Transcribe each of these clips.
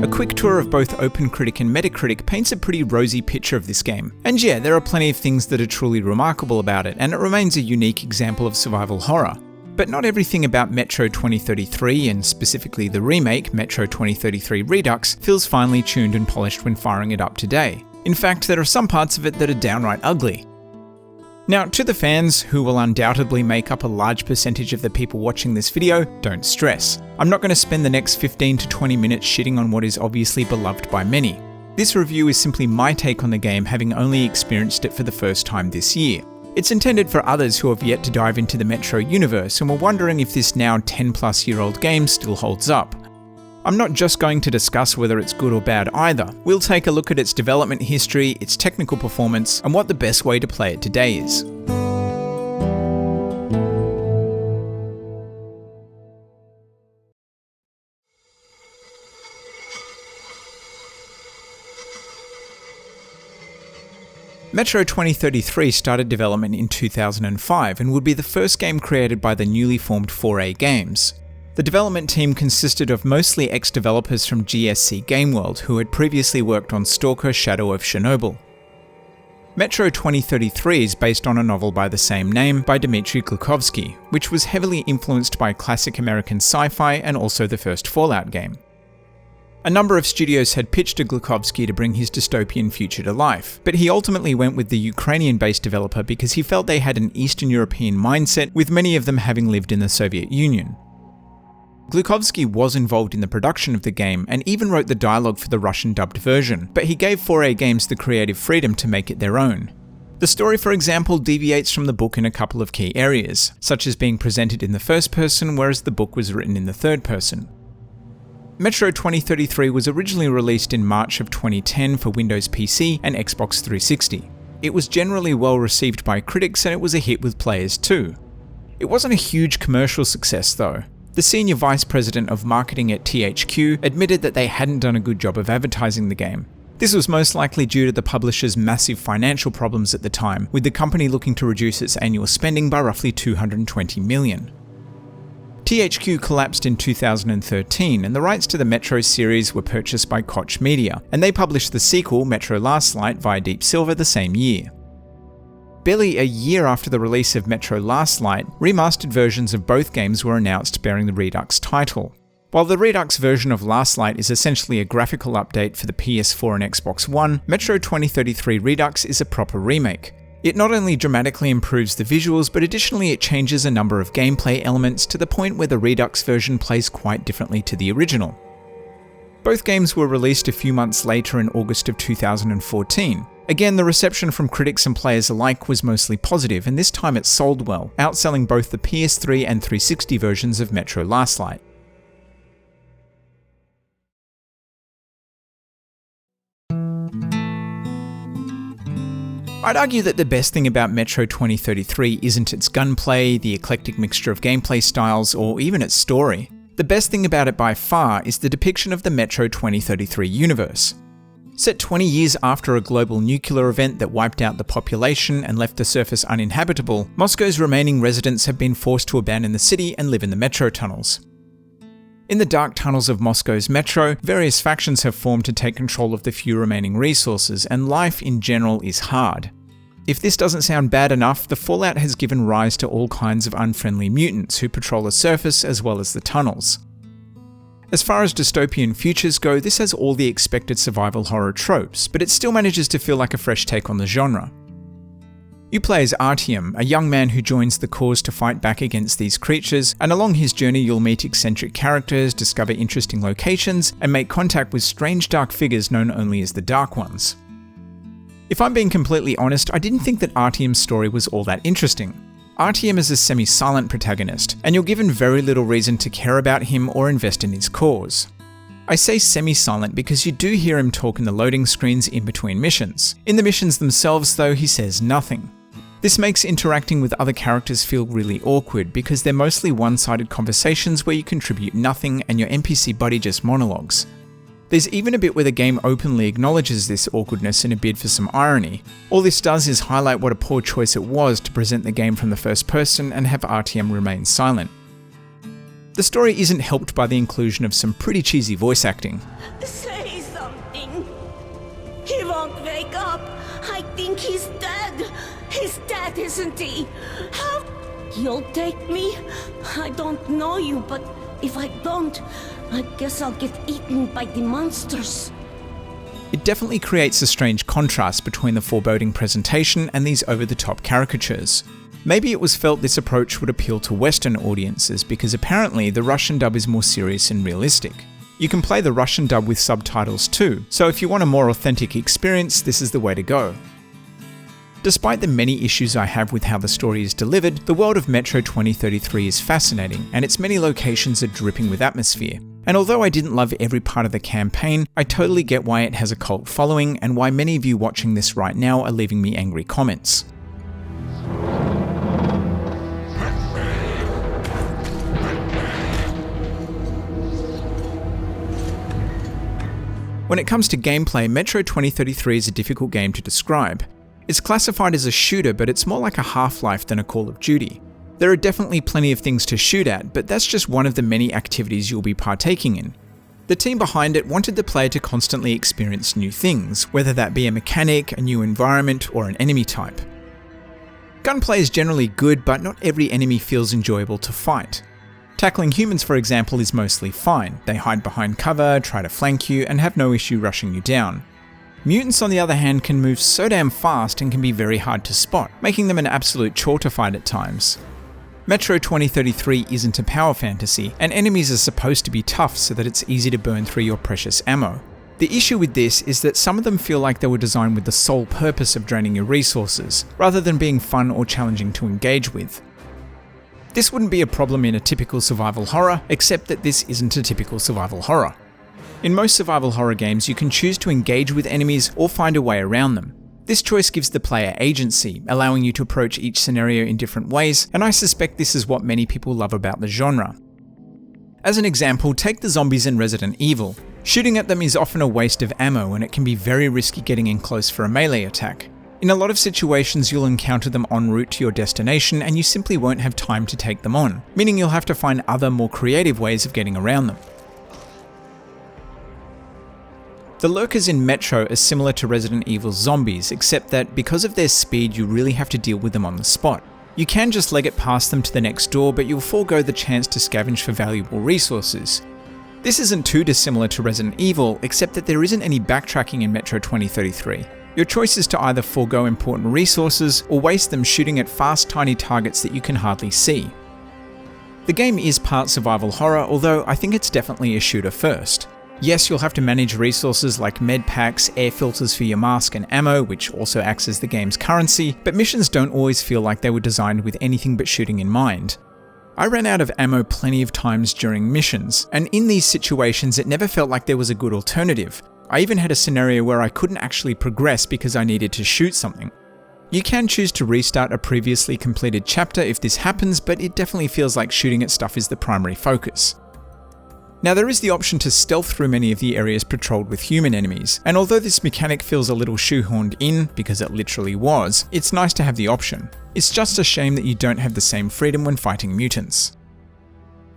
A quick tour of both OpenCritic and Metacritic paints a pretty rosy picture of this game. And yeah, there are plenty of things that are truly remarkable about it, and it remains a unique example of survival horror. But not everything about Metro 2033, and specifically the remake, Metro 2033 Redux, feels finely tuned and polished when firing it up today. In fact, there are some parts of it that are downright ugly. Now, to the fans, who will undoubtedly make up a large percentage of the people watching this video, don't stress. I'm not going to spend the next 15 to 20 minutes shitting on what is obviously beloved by many. This review is simply my take on the game, having only experienced it for the first time this year. It's intended for others who have yet to dive into the Metro universe and were wondering if this now 10-plus-year-old game still holds up. I'm not just going to discuss whether it's good or bad either. We'll take a look at its development history, its technical performance, and what the best way to play it today is. Metro 2033 started development in 2005 and would be the first game created by the newly formed 4A Games. The development team consisted of mostly ex-developers from GSC Game World who had previously worked on Stalker: Shadow of Chernobyl. Metro 2033 is based on a novel by the same name by Dmitry Glukhovsky, which was heavily influenced by classic American sci-fi and also the first Fallout game. A number of studios had pitched to Glukhovsky to bring his dystopian future to life, but he ultimately went with the Ukrainian-based developer because he felt they had an Eastern European mindset, with many of them having lived in the Soviet Union. Glukhovsky was involved in the production of the game and even wrote the dialogue for the Russian dubbed version, but he gave 4A Games the creative freedom to make it their own. The story, for example, deviates from the book in a couple of key areas, such as being presented in the first person, whereas the book was written in the third person. Metro 2033 was originally released in March of 2010 for Windows PC and Xbox 360. It was generally well received by critics and it was a hit with players too. It wasn't a huge commercial success though. The senior vice president of marketing at THQ admitted that they hadn't done a good job of advertising the game. This was most likely due to the publisher's massive financial problems at the time, with the company looking to reduce its annual spending by roughly $220 million. THQ collapsed in 2013, and the rights to the Metro series were purchased by Koch Media, and they published the sequel, Metro Last Light, via Deep Silver the same year. Barely a year after the release of Metro Last Light, remastered versions of both games were announced bearing the Redux title. While the Redux version of Last Light is essentially a graphical update for the PS4 and Xbox One, Metro 2033 Redux is a proper remake. It not only dramatically improves the visuals, but additionally it changes a number of gameplay elements to the point where the Redux version plays quite differently to the original. Both games were released a few months later in August of 2014. Again, the reception from critics and players alike was mostly positive, and this time it sold well, outselling both the PS3 and 360 versions of Metro Last Light. I'd argue that the best thing about Metro 2033 isn't its gunplay, the eclectic mixture of gameplay styles, or even its story. The best thing about it by far is the depiction of the Metro 2033 universe. Set 20 years after a global nuclear event that wiped out the population and left the surface uninhabitable, Moscow's remaining residents have been forced to abandon the city and live in the metro tunnels. In the dark tunnels of Moscow's metro, various factions have formed to take control of the few remaining resources, and life in general is hard. If this doesn't sound bad enough, the fallout has given rise to all kinds of unfriendly mutants who patrol the surface as well as the tunnels. As far as dystopian futures go, this has all the expected survival horror tropes, but it still manages to feel like a fresh take on the genre. You play as Artyom, a young man who joins the cause to fight back against these creatures, and along his journey you'll meet eccentric characters, discover interesting locations, and make contact with strange dark figures known only as the Dark Ones. If I'm being completely honest, I didn't think that Artyom's story was all that interesting. Artyom is a semi-silent protagonist, and you're given very little reason to care about him or invest in his cause. I say semi-silent because you do hear him talk in the loading screens in between missions. In the missions themselves though, he says nothing. This makes interacting with other characters feel really awkward because they're mostly one-sided conversations where you contribute nothing and your NPC buddy just monologues. There's even a bit where the game openly acknowledges this awkwardness in a bid for some irony. All this does is highlight what a poor choice it was to present the game from the first person and have Artyom remain silent. The story isn't helped by the inclusion of some pretty cheesy voice acting. Save think he's dead. He's dead, isn't he? How? You'll take me? I don't know you, but if I don't, I guess I'll get eaten by the monsters. It definitely creates a strange contrast between the foreboding presentation and these over-the-top caricatures. Maybe it was felt this approach would appeal to Western audiences because apparently the Russian dub is more serious and realistic. You can play the Russian dub with subtitles too, so if you want a more authentic experience, this is the way to go. Despite the many issues I have with how the story is delivered, the world of Metro 2033 is fascinating, and its many locations are dripping with atmosphere. And although I didn't love every part of the campaign, I totally get why it has a cult following and why many of you watching this right now are leaving me angry comments. When it comes to gameplay, Metro 2033 is a difficult game to describe. It's classified as a shooter, but it's more like a Half-Life than a Call of Duty. There are definitely plenty of things to shoot at, but that's just one of the many activities you'll be partaking in. The team behind it wanted the player to constantly experience new things, whether that be a mechanic, a new environment, or an enemy type. Gunplay is generally good, but not every enemy feels enjoyable to fight. Tackling humans, for example, is mostly fine. They hide behind cover, try to flank you, and have no issue rushing you down. Mutants, on the other hand, can move so damn fast and can be very hard to spot, making them an absolute chore to fight at times. Metro 2033 isn't a power fantasy, and enemies are supposed to be tough so that it's easy to burn through your precious ammo. The issue with this is that some of them feel like they were designed with the sole purpose of draining your resources, rather than being fun or challenging to engage with. This wouldn't be a problem in a typical survival horror, except that this isn't a typical survival horror. In most survival horror games, you can choose to engage with enemies or find a way around them. This choice gives the player agency, allowing you to approach each scenario in different ways, and I suspect this is what many people love about the genre. As an example, take the zombies in Resident Evil. Shooting at them is often a waste of ammo, and it can be very risky getting in close for a melee attack. In a lot of situations, you'll encounter them en route to your destination, and you simply won't have time to take them on, meaning you'll have to find other, more creative ways of getting around them. The lurkers in Metro are similar to Resident Evil's zombies, except that because of their speed, you really have to deal with them on the spot. You can just leg it past them to the next door, but you'll forego the chance to scavenge for valuable resources. This isn't too dissimilar to Resident Evil, except that there isn't any backtracking in Metro 2033. Your choice is to either forego important resources or waste them shooting at fast, tiny targets that you can hardly see. The game is part survival horror, although I think it's definitely a shooter first. Yes, you'll have to manage resources like med packs, air filters for your mask and ammo, which also acts as the game's currency, but missions don't always feel like they were designed with anything but shooting in mind. I ran out of ammo plenty of times during missions, and in these situations it never felt like there was a good alternative. I even had a scenario where I couldn't actually progress because I needed to shoot something. You can choose to restart a previously completed chapter if this happens, but it definitely feels like shooting at stuff is the primary focus. Now there is the option to stealth through many of the areas patrolled with human enemies, and although this mechanic feels a little shoehorned in, because it literally was, it's nice to have the option. It's just a shame that you don't have the same freedom when fighting mutants.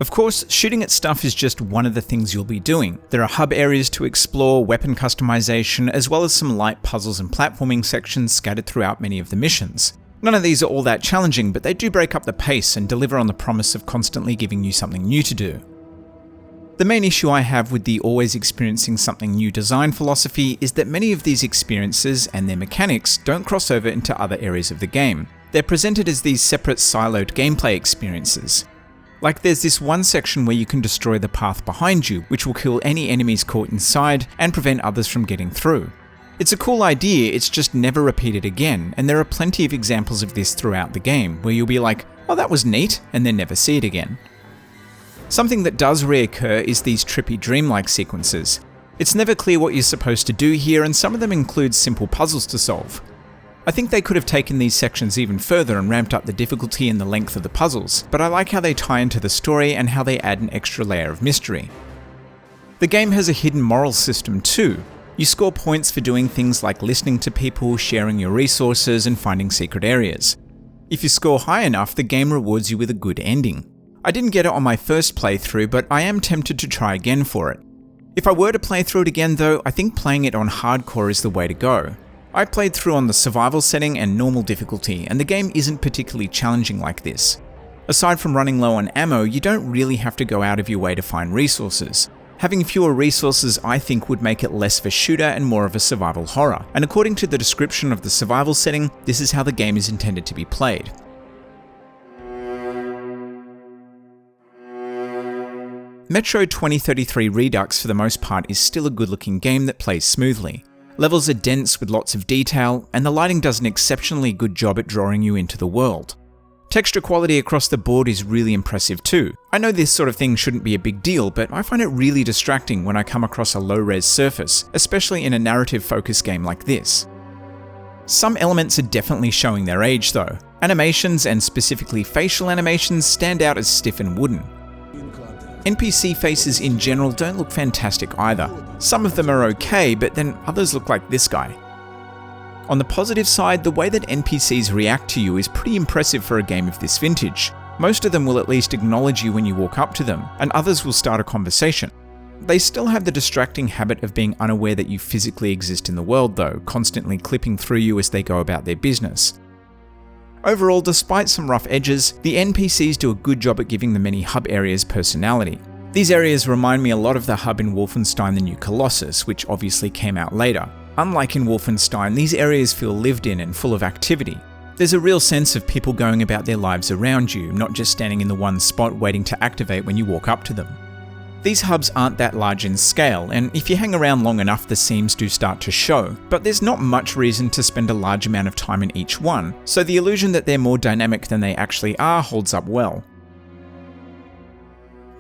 Of course, shooting at stuff is just one of the things you'll be doing. There are hub areas to explore, weapon customization, as well as some light puzzles and platforming sections scattered throughout many of the missions. None of these are all that challenging, but they do break up the pace and deliver on the promise of constantly giving you something new to do. The main issue I have with the always experiencing something new design philosophy is that many of these experiences and their mechanics don't cross over into other areas of the game. They're presented as these separate siloed gameplay experiences. Like there's this one section where you can destroy the path behind you, which will kill any enemies caught inside and prevent others from getting through. It's a cool idea, it's just never repeated again, and there are plenty of examples of this throughout the game, where you'll be like, oh that was neat, and then never see it again. Something that does reoccur is these trippy dreamlike sequences. It's never clear what you're supposed to do here, and some of them include simple puzzles to solve. I think they could have taken these sections even further and ramped up the difficulty and the length of the puzzles, but I like how they tie into the story and how they add an extra layer of mystery. The game has a hidden moral system too. You score points for doing things like listening to people, sharing your resources, and finding secret areas. If you score high enough, the game rewards you with a good ending. I didn't get it on my first playthrough, but I am tempted to try again for it. If I were to play through it again though, I think playing it on hardcore is the way to go. I played through on the survival setting and normal difficulty, and the game isn't particularly challenging like this. Aside from running low on ammo, you don't really have to go out of your way to find resources. Having fewer resources, I think, would make it less of a shooter and more of a survival horror, and according to the description of the survival setting, this is how the game is intended to be played. Metro 2033 Redux for the most part is still a good looking game that plays smoothly. Levels are dense with lots of detail, and the lighting does an exceptionally good job at drawing you into the world. Texture quality across the board is really impressive too. I know this sort of thing shouldn't be a big deal, but I find it really distracting when I come across a low-res surface, especially in a narrative-focused game like this. Some elements are definitely showing their age though. Animations, and specifically facial animations, stand out as stiff and wooden. NPC faces in general don't look fantastic either. Some of them are okay, but then others look like this guy. On the positive side, the way that NPCs react to you is pretty impressive for a game of this vintage. Most of them will at least acknowledge you when you walk up to them, and others will start a conversation. They still have the distracting habit of being unaware that you physically exist in the world though, constantly clipping through you as they go about their business. Overall, despite some rough edges, the NPCs do a good job at giving the many hub areas personality. These areas remind me a lot of the hub in Wolfenstein: The New Colossus, which obviously came out later. Unlike in Wolfenstein, these areas feel lived in and full of activity. There's a real sense of people going about their lives around you, not just standing in the one spot waiting to activate when you walk up to them. These hubs aren't that large in scale, and if you hang around long enough, the seams do start to show, but there's not much reason to spend a large amount of time in each one, so the illusion that they're more dynamic than they actually are holds up well.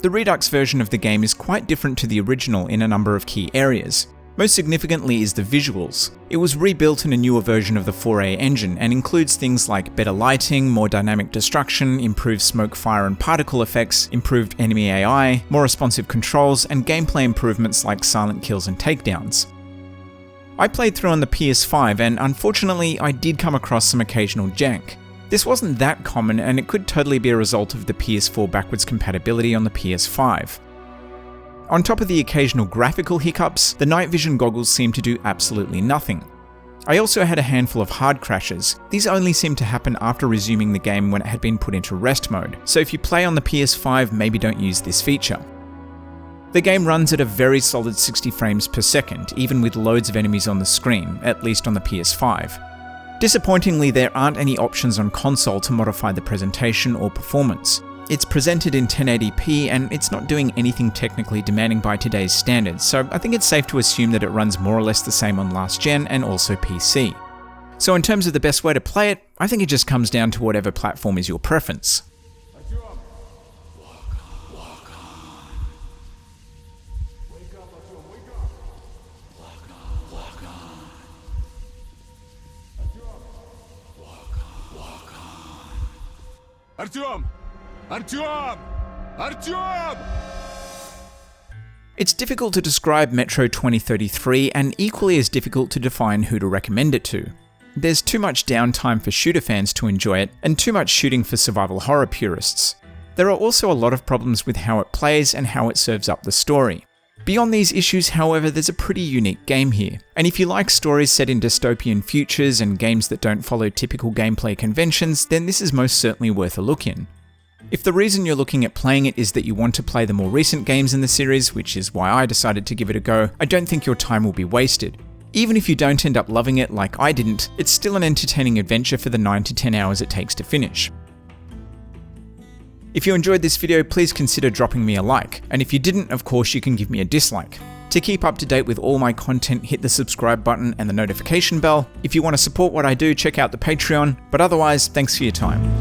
The Redux version of the game is quite different to the original in a number of key areas. Most significantly is the visuals. It was rebuilt in a newer version of the 4A engine and includes things like better lighting, more dynamic destruction, improved smoke, fire and particle effects, improved enemy AI, more responsive controls, and gameplay improvements like silent kills and takedowns. I played through on the PS5 and unfortunately I did come across some occasional jank. This wasn't that common and it could totally be a result of the PS4 backwards compatibility on the PS5. On top of the occasional graphical hiccups, the night vision goggles seem to do absolutely nothing. I also had a handful of hard crashes. These only seem to happen after resuming the game when it had been put into rest mode, so if you play on the PS5, maybe don't use this feature. The game runs at a very solid 60 frames per second, even with loads of enemies on the screen, at least on the PS5. Disappointingly, there aren't any options on console to modify the presentation or performance. It's presented in 1080p and it's not doing anything technically demanding by today's standards, so I think it's safe to assume that it runs more or less the same on last gen and also PC. So in terms of the best way to play it, I think it just comes down to whatever platform is your preference. Artyom! Artyom! Artyom! It's difficult to describe Metro 2033 and equally as difficult to define who to recommend it to. There's too much downtime for shooter fans to enjoy it, and too much shooting for survival horror purists. There are also a lot of problems with how it plays and how it serves up the story. Beyond these issues, however, there's a pretty unique game here, and if you like stories set in dystopian futures and games that don't follow typical gameplay conventions, then this is most certainly worth a look in. If the reason you're looking at playing it is that you want to play the more recent games in the series, which is why I decided to give it a go, I don't think your time will be wasted. Even if you don't end up loving it like I didn't, it's still an entertaining adventure for the 9 to 10 hours it takes to finish. If you enjoyed this video, please consider dropping me a like, and if you didn't, of course you can give me a dislike. To keep up to date with all my content, hit the subscribe button and the notification bell. If you want to support what I do, check out the Patreon, but otherwise, thanks for your time.